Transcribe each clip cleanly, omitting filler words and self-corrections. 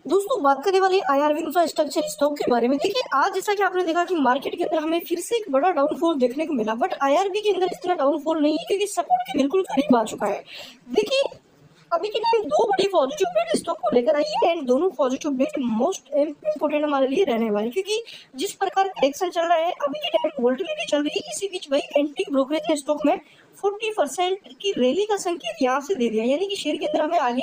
दोस्तों बात करने वाले आईआरबी इंफ्रास्ट्रक्चर स्टॉक के बारे में। देखिए आज जैसा कि आपने देखा कि मार्केट के अंदर हमें फिर से एक बड़ा डाउनफॉल देखने को मिला, बट आईआरबी के अंदर इतना डाउनफॉल नहीं है क्योंकि सपोर्ट के बिल्कुल करीब आ चुका है। देखिए अभी के टाइम दो बड़ी पॉजिटिव अपडेट स्टॉक को लेकर आई है एंड दोनों पॉजिटिव अपडेट मोस्ट इम्पोर्टेंट हमारे लिए रहने वाले, क्योंकि जिस प्रकार करेक्शन चल रहा है अभी के टाइम वोलेटिलिटी चल रही है, इसी बीच भाई एंटी ब्रोकरेज ने स्टॉक में 40% की रैली का संकेत यहाँ से दे दिया, यानी कि शेयर के अंदर हमें आगे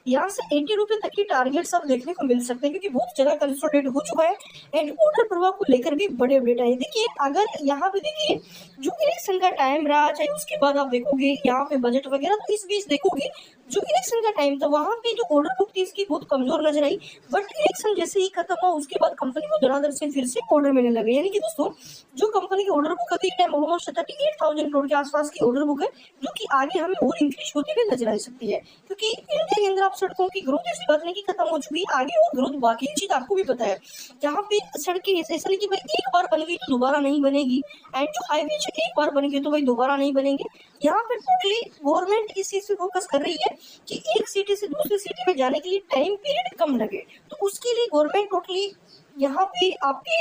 यहाँ से 80 रुपए तक की टारगेट सब देखने को मिल सकते हैं, क्योंकि बहुत जगह कंसोलिडेट हो चुका है एंड ऑर्डर प्रभाव को लेकर भी बड़े अपडेट आए। देखिए अगर यहाँ पे देखिए जो इलेक्शन का टाइम रहा, चाहे उसके बाद आप देखोगे यहाँ पे बजट वगैरह, तो इस बीच देखोगे जो इलेक्शन का टाइम था वहां पे जो ऑर्डर बुक थी इसकी बहुत कमजोर नजर आई, बट इलेक्शन जैसे ही खत्म हुआ उसके बाद कंपनी को धड़ाधड़ से फिर से ऑर्डर मिलने लगे। यानी कि दोस्तों जो कंपनी की ऑर्डर बुक थी टाइम ऑलमोस्ट 38,000 करोड़ के आसपास की ऑर्डर बुक है, जो कि आगे हमें और इंक्रीज होती हुई नजर आ सकती है, क्योंकि इंडिया के अंदर आप सड़कों की ग्रोथ ऐसी बात नहीं की खत्म हो चुकी है, आगे और ग्रोथ बाकी चीज आपको भी पता है। जहाँ पे सड़कें ऐसा नहीं कि भाई एक बार बन गई तो दोबारा नहीं बनेगी, एंड जो हाईवे एक बार बन गई तो भाई दोबारा नहीं बनेंगे। यहाँ पे टोटली गवर्नमेंट इस चीज पे फोकस कर रही है कि एक सिटी से दूसरी सिटी में जाने के लिए टाइम पीरियड कम लगे, तो उसके लिए गवर्नमेंट टोटली यहाँ पे आपके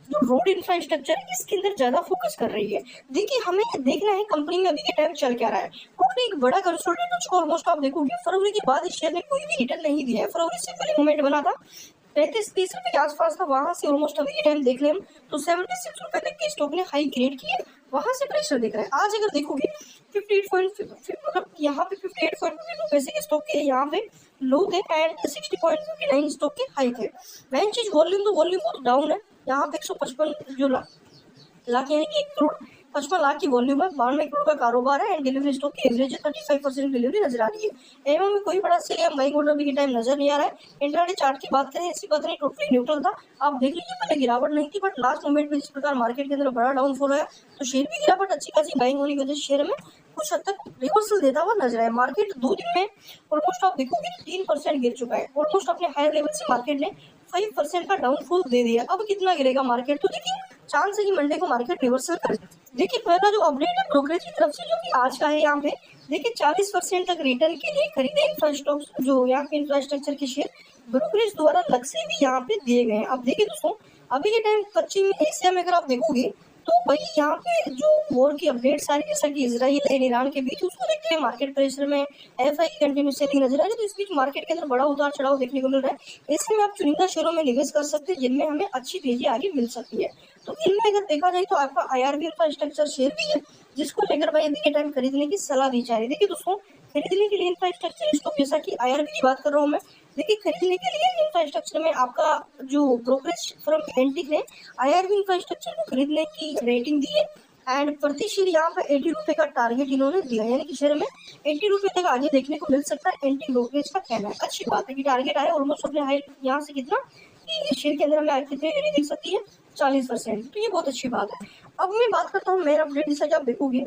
जो रोड इंफ्रास्ट्रक्चर है इसके अंदर ज्यादा फोकस कर रही है। देखिए हमें देखना है कंपनी में अभी के टाइम चल क्या रहा है। टोटली एक बड़ा कंसोलिडेट हो चुका, ऑलमोस्ट आप देखोगे फरवरी के बाद इस शेयर ने कोई भी रिटर्न नहीं दिया है। फरवरी से पहले मूवमेंट बना था 35-30 रुपए के आसपास था, वहां से ऑलमोस्ट अभी के टाइम देख लें तो 76 रुपए तक के स्टॉक ने हाई क्रिएट किया, वहां से प्रेशर दिख रहा है। आज अगर देखोगे 58.5 मतलब यहाँ पे 58.52 पैसे के स्टॉक के यहाँ पे लो थे एंड 60.59 स्टॉक के हाई थे। मेन चीज वॉल्यूम, तो वॉल्यूम बहुत डाउन है, यहाँ पे 155 जो लाख यानी कि 1,55,00,000 की वॉल्यूम है, 92 करोड़ का कारोबार है एंड डिलीवरी स्टॉक की एवरेज 35% डिलीवरी नजर आ रही है। एवं में कोई बड़ा सेल या बाइंग ऑर्डर भी के टाइम नजर नहीं आ रहा है। इंट्राडे चार्ट की बात करें ऐसी बात नहीं, टोटली न्यूट्रल था, आप देख लीजिए पहले गिरावट नहीं थी, बट लास्ट मोमेंट में जिस प्रकार मार्केट के अंदर बड़ा डाउनफॉल है तो शेयर भी गिरावट अच्छी खासी बाइंग होने की वजह से शेयर में कुछ हद तक रिवर्सल देता हुआ नजर आया। मार्केट 2 दिन में ऑलमोस्ट आप देखोगे 3% गिर चुका है, ऑलमोस्ट अपने हायर लेवल से मार्केट ने 5% का डाउनफॉल दे दिया। अब कितना गिरेगा मार्केट, तो देखिए चांस है कि मंडे को मार्केट रिवर्सल कर। देखिए पहला जो अपडेट है ब्रोकरेज की तरफ से जो कि आज का है, यहाँ पे देखिए 40% तक रिटर्न के लिए खरीदे इंफ्रास्ट्रक्चर जो यहाँ पे इंफ्रास्ट्रक्चर के शेयर ब्रोकरेज द्वारा लक्ष्य भी यहाँ पे दिए गए हैं। अब देखिए दोस्तों अभी के टाइम पश्चिमी एशिया में अगर आप देखोगे तो भाई यहाँ पे जो वॉर की अपडेट सारी जैसा कि इजराइल एंड ईरान के बीच, उसको देखते हैं मार्केट प्रेशर में एफआई कंटिन्यू सेलिंग नजर आ रही है, तो इस बीच मार्केट के अंदर बड़ा उतार चढ़ाव देखने को मिल रहा है। ऐसे में आप चुनिंदा शेयरों में निवेश कर सकते हैं जिनमें हमें अच्छी तेजी आगे मिल सकती है। तो इनमें अगर देखा जाए तो आपका आईआरबी इंफ्रास्ट्रक्चर शेयर भी है जिसको लेकर भाई अभी के टाइम खरीदने की सलाह दी जा रही है। देखिए दोस्तों खरीदने के लिए इंफ्रास्ट्रक्चर स्टॉक जैसा कि आईआरबी की बात कर रहा हूँ मैं, देखिए खरीदने के लिए इंफ्रास्ट्रक्चर में आपका जो ब्रोकरेज फर्म एंटिक ने आईआरबी इंफ्रास्ट्रक्चर को खरीदने की रेटिंग दी है एंड प्रति शेयर यहाँ पर 80 रुपए का टारगेट इन्होंने दिया, यानी कि शेयर में 80 रुपए तक आगे देखने को मिल सकता है। एंटी ब्रोकरेज का कहना है अच्छी बात है कि टारगेट आया ऑलमोस्ट अपने हाई यहाँ से कितना कि शेयर के अंदर हमें आगे कितनी रेटिंग दिख सकती है 40%, तो ये बहुत अच्छी बात है। अब मैं बात करता हूँ मेरा अपडेट जैसा कि आप देखोगे,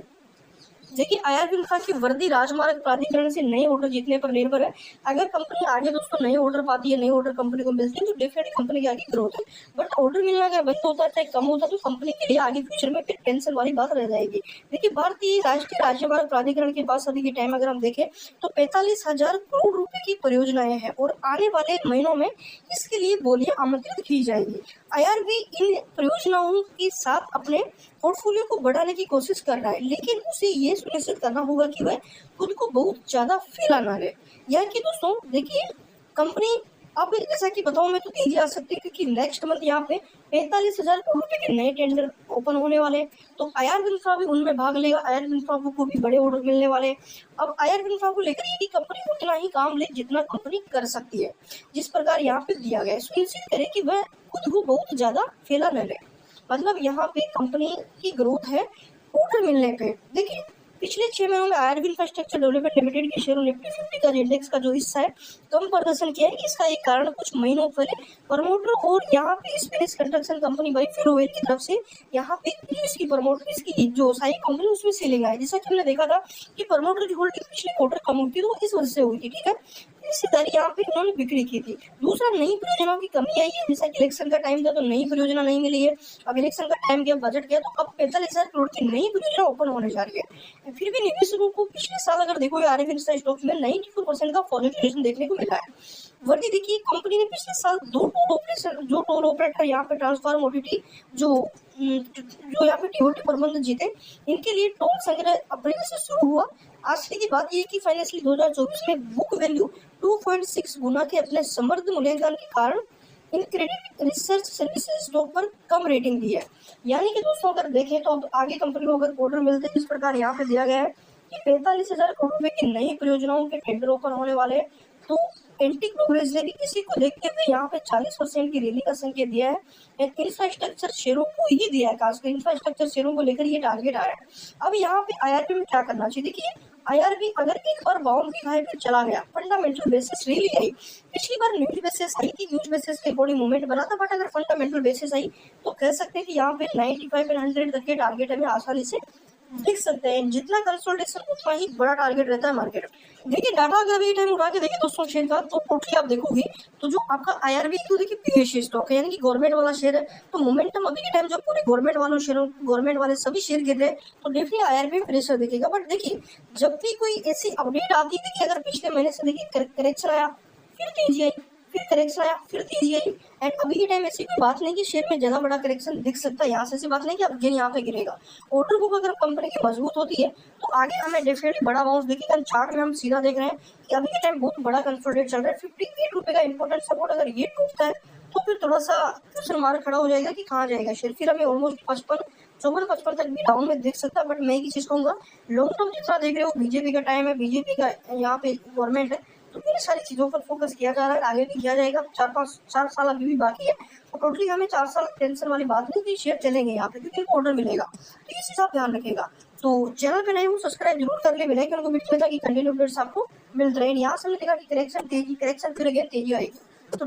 देखिए आईआरबी इंफ्रा की वर्दी राजमार्ग प्राधिकरण से नए ऑर्डर जीतने पर निर्भर है। अगर कंपनी आगे दोस्तों नए ऑर्डर पाती है, नए ऑर्डर कंपनी को मिलते हैं तो डेफिनेटली कंपनी की आगे ग्रोथ है, बट ऑर्डर मिलना अगर बंद होता है चाहे कम होता है तो कंपनी के लिए आगे फ्यूचर में फिर टेंशन वाली बात रह जाएगी। देखिए भारतीय राष्ट्रीय राजमार्ग प्राधिकरण के पास अभी के टाइम अगर हम देखें तो 45,000 करोड़ रुपए की परियोजनाएं हैं और आने वाले महीनों में इसके लिए बोलियां आमंत्रित की जाएगी। आईआरबी इन परियोजनाओं के साथ अपने पोर्टफोलियो को बढ़ाने की कोशिश कर रहा है, लेकिन उसे ये सुनिश्चित करना होगा कि वह खुद को बहुत ज्यादा फैला ना ले। यानी कि दोस्तों देखिए कंपनी अब जैसा कि बताऊं मैं तो तेजी आ सकती है, क्योंकि नेक्स्ट मंथ यहाँ पे 45,000 करोड़ रुपए के नए टेंडर ओपन होने वाले हैं, तो आईआरबी इंफ्रा भी उनमें भाग लेगा। आईआरबी इंफ्रा को भी बड़े ऑर्डर मिलने वाले हैं। अब आईआरबी इंफ्रा को लेकर ये कंपनी उतना ही काम ले जितना कंपनी कर सकती है, जिस प्रकार यहाँ पे दिया गया है सुनिश्चित करे कि वह खुद को बहुत ज्यादा फैला न ले। मतलब यहाँ पे कंपनी की ग्रोथ है ऑर्डर मिलने पे। देखिए पिछले 6 महीनों में आईआरबी इंफ्रास्ट्रक्चर डेवलपमेंट लिमिटेड के शेयरों निफ्टी 50 का इंडेक्स का जो हिस्सा है कम प्रदर्शन किया है। इसका एक कारण कुछ महीनों पहले प्रमोटर और यहाँ पे स्पेस कंस्ट्रक्शन कंपनी बाई फेरोवेल की तरफ से यहाँ पे इसकी प्रमोटर इसकी जो साई कंपनी उसमें सेलिंग आई, जैसा कि हमने देखा था कि प्रमोटर की होल्डिंग पिछले क्वार्टर कम हुई थी तो इस वजह से हुई थी, ठीक है। हिस्सेदारी यहाँ पे उन्होंने बिक्री की थी। दूसरा नई परियोजनाओं की कमी आई है, जैसा कि इलेक्शन का टाइम था तो नई परियोजना नहीं मिली है। अब इलेक्शन का टाइम गया, बजट गया, तो अब 45,000 करोड़ की नई परियोजना ओपन होने जा रही है। फिर भी निवेशकों को पिछले साल अगर देखो आरबीएल स्टॉक्स में 94% का पॉजिटिव देखने को मिला है। वर्दी देखिए, कंपनी ने पिछले साल दो टोल ऑपरेटर यहाँ पे ट्रांसफार्म ओटीटी जो यहाँ पे टीओटी प्रबंध जीते, इनके लिए टोल संग्रह अप्रैल से शुरू हुआ। आश्चर्य की बात यह कि फाइनेंशियल 2024 में बुक वैल्यू 2.6 गुना के अपने समृद्ध मूल्यांकन के कारण in credit research services stock पर कम रेटिंग दी है। यानी कि दोस्तों अगर देखें तो अब आगे कंपनी को अगर ऑर्डर मिलते हैं, इस प्रकार यहाँ पे दिया गया है कि 45,000 करोड़ रुपए की नई परियोजनाओं के टेंडर ओपन होने वाले हैं। तो एंटी ग्लोबरेज ने भी इसी को देखते हुए यहाँ पे 40% की रैली का संकेत दिया है। इंफ्रास्ट्रक्चर शेयरों को ही दिया है, खासकर इंफ्रास्ट्रक्चर शेयरों को लेकर ये टारगेट आया है। अब यहाँ पे आईआरबी में क्या करना चाहिए, देखिए आईआरबी अगर एक बार बाउंड की हाई पे चला गया, फंडामेंटल बेसिस रैली आई, पिछली बार न्यूज बेसिस आई थी, न्यूज बेसिस के अकॉर्डिंग मूवमेंट बना था, बट अगर फंडामेंटल बेसिस आई तो कह सकते हैं कि यहाँ पे 95 एंड 100 तक के टारगेट हमें आसानी से दिख सकते हैं। जितना कंसोलिडेशन उतना ही बड़ा टारगेट रहता है मार्केट में। देखिए डाटा अगर अभी टाइम उठा के देखिए दोस्तों शेयर का, तो टोटली आप देखोगे तो जो आपका आईआरबी तो देखिए पीएसयू स्टॉक है, यानी कि गवर्नमेंट वाला शेयर है। तो मोमेंटम अभी के टाइम जब पूरे गवर्नमेंट वाले सभी शेयर गिर रहे हैं, तो डेफिनेटली आईआरबी में प्रेशर दिखेगा। बट देखिए जब भी कोई ऐसी अपडेट आती है, देखिए अगर पिछले महीने से देखिए करेक्शन आया, फिर तेजी आई, फिर करेक्शन आया, फिर तेजी आई, एंड अभी के टाइम ऐसी कोई बात नहीं कि शेयर में ज्यादा बड़ा करेक्शन दिख सकता है। यहाँ से ऐसी बात नहीं कि अब गेन यहाँ पे गिरेगा। ऑर्डर बुक अगर कंपनी की मजबूत होती है तो आगे हमें डेफिनेटली बड़ा बाउंस दिखेगा। चार्ट में हम सीधा देख रहे हैं कि अभी के टाइम बहुत बड़ा कंसोलिडेट चल रहा है। 58 रुपए का इंपॉर्टेंट सपोर्ट अगर ये टूटता है तो फिर थोड़ा सा क्वेश्चन मार्क खड़ा हो जाएगा कि कहाँ जाएगा शेयर। फिर हमें ऑलमोस्ट 55 तक भी डाउन में देख सकता है। बट मैं एक चीज कहूंगा, लॉन्ग टर्म जितना देख रहे हो, बीजेपी का टाइम है, बीजेपी का यहाँ पे गवर्नमेंट है, तो इन सारी चीजों पर फोकस किया जा रहा है, आगे भी किया जाएगा। 4 साल अभी भी बाकी है, तो टोटली हमें 4 साल टेंशन वाली बात नहीं कि शेयर चलेंगे यहाँ पे, क्योंकि इनको ऑर्डर मिलेगा। तो इस हिसाब ध्यान रखेगा। तो चैनल पे नए हो सब्सक्राइब जरूर कर ले, बेल आइकन को मिलता है कि कंटिन्यू अपडेट्स आपको मिलते रहे। यहाँ से हमने देखा कि करेक्शन फिर अगेन तेजी आएगी। तो